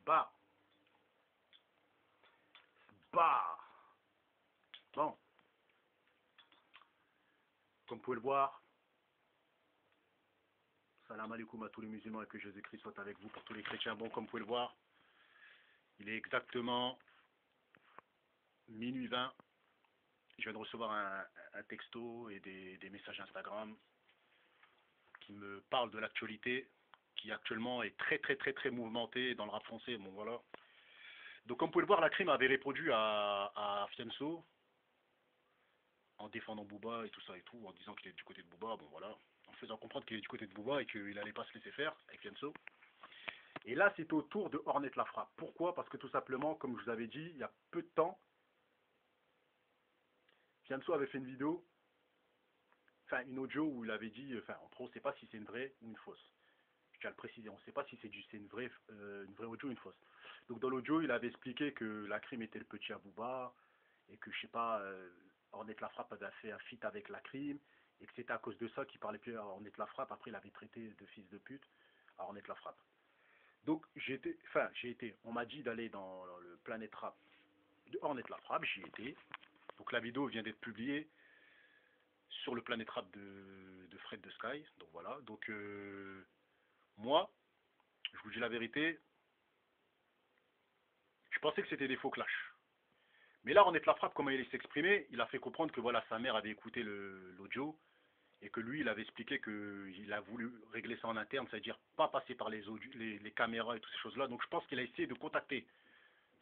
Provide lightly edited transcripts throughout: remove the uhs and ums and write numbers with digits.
Bah, bah. Bon, comme vous pouvez le voir, salam alaikum à tous les musulmans et que Jésus-Christ soit avec vous pour tous les chrétiens. Bon, comme vous pouvez le voir, il est exactement minuit 20. Je viens de recevoir un texto et des messages Instagram qui me parlent de l'actualité qui actuellement est très mouvementée dans le rap français. Bon, voilà. Donc, comme vous pouvez le voir, la crime avait répondu à Fianso en défendant Booba et tout ça et tout, en disant qu'il est du côté de Booba, bon voilà, en faisant comprendre qu'il est du côté de Booba et qu'il n'allait pas se laisser faire avec Fianso. Et là, c'est au tour de Ornette la frappe. Pourquoi? Parce que tout simplement, comme je vous avais dit, il y a peu de temps, Fianso avait fait une vidéo, enfin une audio où il avait dit, enfin en gros, on ne sait pas si c'est une vraie ou une fausse. Je tiens à le préciser, on ne sait pas si c'est une vraie audio ou une fausse. Donc dans l'audio, il avait expliqué que la crime était le petit Abouba et que, je sais pas, Ornette la frappe avait fait un feat avec la crime et que c'était à cause de ça qu'il parlait plus à Ornette la frappe. Après, il avait traité de fils de pute à Ornette la frappe. Donc on m'a dit d'aller dans le Planète Rap de Ornette la frappe, j'y étais. Donc la vidéo vient d'être publiée sur le Planète Rap de Fred de Sky. Donc voilà. Donc moi, je vous dis la vérité, je pensais que c'était des faux clashs. Mais là, Ornette la frappe, comment il s'exprimait, il a fait comprendre que voilà, sa mère avait écouté l'audio et que lui, il avait expliqué qu'il a voulu régler ça en interne, c'est-à-dire pas passer par les caméras et toutes ces choses-là. Donc je pense qu'il a essayé de contacter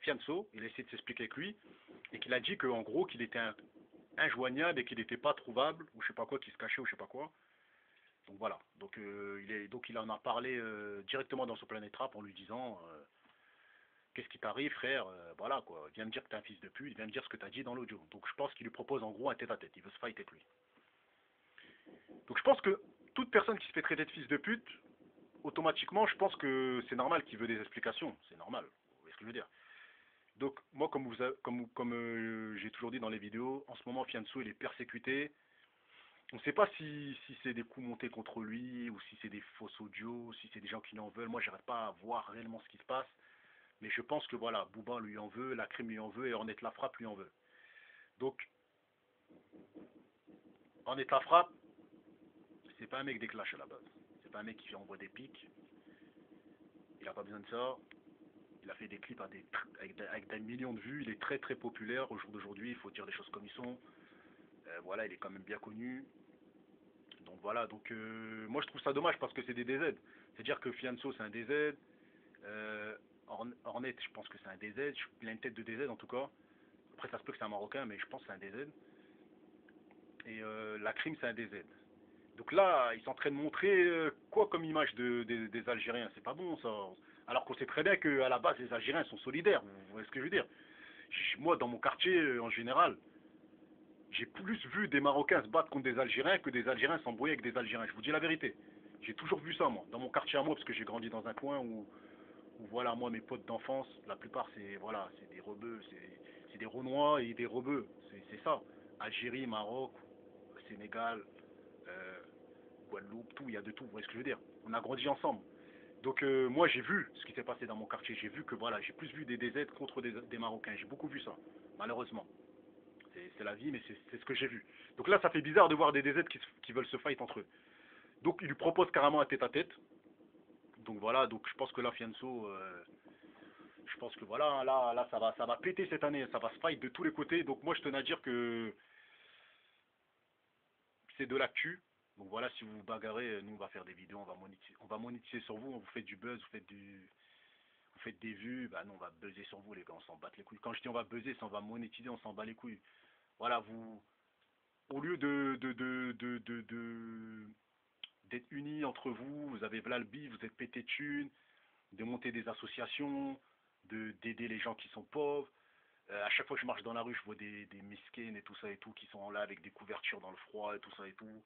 Fianso, il a essayé de s'expliquer avec lui, et qu'il a dit qu'en gros, qu'il était injoignable et qu'il n'était pas trouvable, ou je sais pas quoi, qu'il se cachait, ou je sais pas quoi. Donc voilà, donc il en a parlé directement dans son Planète Rap en lui disant qu'est-ce qui t'arrive frère, voilà quoi, viens me dire que t'es un fils de pute, viens me dire ce que t'as dit dans l'audio. Donc je pense qu'il lui propose en gros un tête-à-tête, il veut se fight avec lui. Donc je pense que toute personne qui se fait traiter de fils de pute, automatiquement je pense que c'est normal qu'il veut des explications, c'est normal, vous voyez ce que je veux dire. Donc moi comme j'ai toujours dit dans les vidéos, en ce moment Fianso il est persécuté. On ne sait pas si c'est des coups montés contre lui ou si c'est des fausses audios, si c'est des gens qui lui en veulent. Moi j'arrive pas à voir réellement ce qui se passe. Mais je pense que voilà, Booba lui en veut, la crime lui en veut et Ornette la frappe lui en veut. Donc Ornette la frappe, c'est pas un mec des clashs à la base. C'est pas un mec qui envoie des pics. Il a pas besoin de ça. Il a fait des clips avec des millions de vues. Il est très populaire au jour d'aujourd'hui. Il faut dire les choses comme ils sont. Voilà, il est quand même bien connu. Donc voilà, donc moi je trouve ça dommage parce que c'est des DZ. C'est-à-dire que Fianso c'est un DZ. Euh, Ornette, je pense que c'est un DZ. Il a une tête de DZ en tout cas. Après ça se peut que c'est un Marocain, mais je pense que c'est un DZ. Et la crime c'est un DZ. Donc là, ils sont en train de montrer quoi comme image des Algériens. C'est pas bon ça. Alors qu'on sait très bien qu'à la base les Algériens sont solidaires. Vous voyez ce que je veux dire? Moi dans mon quartier en général, j'ai plus vu des Marocains se battre contre des Algériens que des Algériens s'embrouiller avec des Algériens. Je vous dis la vérité. J'ai toujours vu ça, moi, dans mon quartier à moi, parce que j'ai grandi dans un coin où voilà, moi, mes potes d'enfance, la plupart, c'est voilà, c'est des rebeux, c'est des Renois et des rebeux. C'est ça. Algérie, Maroc, Sénégal, euh, Guadeloupe, tout, il y a de tout. Vous voyez ce que je veux dire? On a grandi ensemble. Donc moi, j'ai vu ce qui s'est passé dans mon quartier. J'ai vu que voilà, j'ai plus vu des DZ contre des Marocains. J'ai beaucoup vu ça, malheureusement. C'est la vie, mais c'est ce que j'ai vu. Donc là, ça fait bizarre de voir des DZ qui veulent se fight entre eux. Donc il lui propose carrément un tête-à-tête. Donc voilà, donc je pense que là, Fianso, je pense que voilà, là ça va péter cette année, ça va se fight de tous les côtés. Donc moi, je tenais à dire que c'est de l'actu. Donc voilà, si vous vous bagarrez, nous on va faire des vidéos, on va monétiser sur vous, vous faites du buzz, vous faites des vues, bah nous on va buzzer sur vous les gars, on s'en bat les couilles. Quand je dis on va buzzer, c'est on va monétiser, on s'en bat les couilles. Voilà, vous, au lieu d'être unis entre vous, vous avez Vlalbi, vous êtes pété de thunes, de monter des associations, d'aider les gens qui sont pauvres. À chaque fois que je marche dans la rue, je vois des misquines et tout ça et tout qui sont là avec des couvertures dans le froid et tout ça et tout.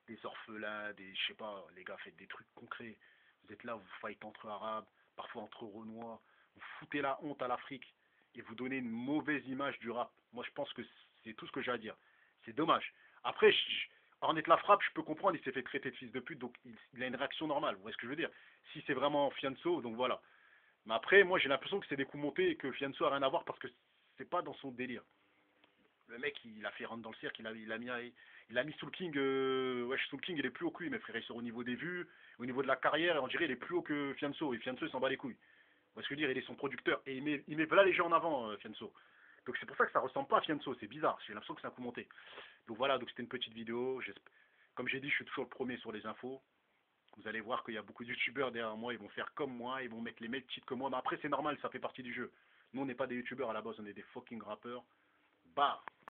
Des orphelins, je sais pas, les gars, faites des trucs concrets. Vous êtes là, vous fight entre arabes, parfois entre renois. Vous foutez la honte à l'Afrique et vous donnez une mauvaise image du rap. Moi, je pense que c'est tout ce que j'ai à dire. C'est dommage. Après, Ornette la frappe, je peux comprendre, il s'est fait traiter de fils de pute, donc il a une réaction normale. Vous voyez ce que je veux dire? Si c'est vraiment Fianso, donc voilà. Mais après, moi, j'ai l'impression que c'est des coups montés et que Fianso a rien à voir parce que c'est pas dans son délire. Le mec, il a fait rentrer dans le cercle, il a mis Soul King, wesh, Soul King, il est plus haut que lui, mes frères, il sort au niveau des vues, au niveau de la carrière, on dirait il est plus haut que Fianso, et Fianso, il s'en bat les couilles. Parce que je veux dire, il est son producteur, et il met voilà les gens en avant, Fianso. Donc c'est pour ça que ça ressemble pas à Fianso, c'est bizarre, j'ai l'impression que c'est un coup monté. Donc voilà, donc c'était une petite vidéo, comme j'ai dit, je suis toujours le premier sur les infos. Vous allez voir qu'il y a beaucoup de youtubeurs derrière moi, ils vont faire comme moi, ils vont mettre les mêmes titres que moi, mais après c'est normal, ça fait partie du jeu. Nous on n'est pas des youtubeurs à la base, on est des fucking rappeurs. Bah